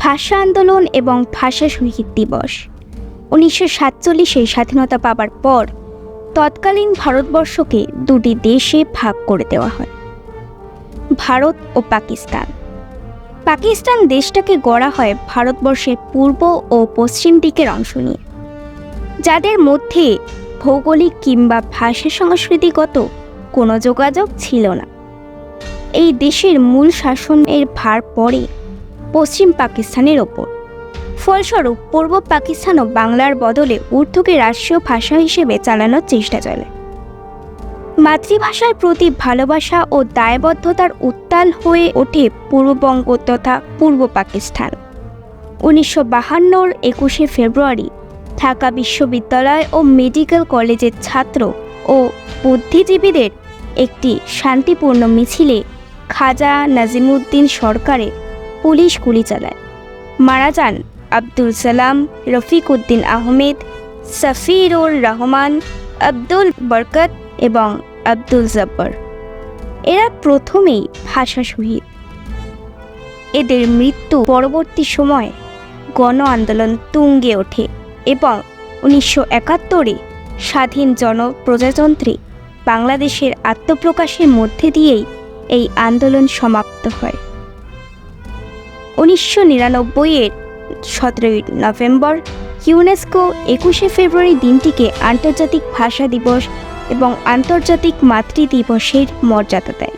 ভাষা আন্দোলন এবং ভাষা শহীদ দিবস। 1947-এ স্বাধীনতা পাবার পর তৎকালীন ভারতবর্ষকে দুটি দেশে ভাগ করে দেওয়া হয়, ভারত ও পাকিস্তান। পাকিস্তান দেশটাকে গড়া হয় ভারতবর্ষের পূর্ব ও পশ্চিম দিকের অংশ নিয়ে, যাদের মধ্যে ভৌগোলিক কিংবা ভাষা সংস্কৃতিগত কোনো যোগাযোগ ছিল না। এই দেশের মূল শাসনের ভার পড়ে পশ্চিম পাকিস্তানের ওপর। ফলস্বরূপ পূর্ব পাকিস্তানও বাংলার বদলে উর্দুকে রাষ্ট্রীয় ভাষা হিসেবে চালানোর চেষ্টা চলে। মাতৃভাষার প্রতি ভালোবাসা ও দায়বদ্ধতার উত্তাল হয়ে ওঠে পূর্ববঙ্গ তথা পূর্ব পাকিস্তান। 1952-র 21শে ফেব্রুয়ারি ঢাকা বিশ্ববিদ্যালয় ও মেডিকেল কলেজের ছাত্র ও বুদ্ধিজীবীদের একটি শান্তিপূর্ণ মিছিলে খাজা নাজিমুদ্দিন সরকারের পুলিশ গুলি চালায়। মারা যান আব্দুল সালাম, রফিক উদ্দিন আহমেদ, সাফিরুর রহমান, আব্দুল বরকত এবং আব্দুল জব্বার। এরা প্রথমেই ভাষা শহীদ। এদের মৃত্যু পরবর্তী সময়ে গণ আন্দোলন তুঙ্গে ওঠে এবং 1971-এ স্বাধীন জনপ্রজাতন্ত্রী বাংলাদেশের আত্মপ্রকাশের মধ্যে দিয়েই এই আন্দোলন সমাপ্ত হয়। 1999-এর 17 নভেম্বর ইউনেস্কো 21শে ফেব্রুয়ারি দিনটিকে আন্তর্জাতিক ভাষা দিবস এবং আন্তর্জাতিক মাতৃ দিবসের মর্যাদা দেয়।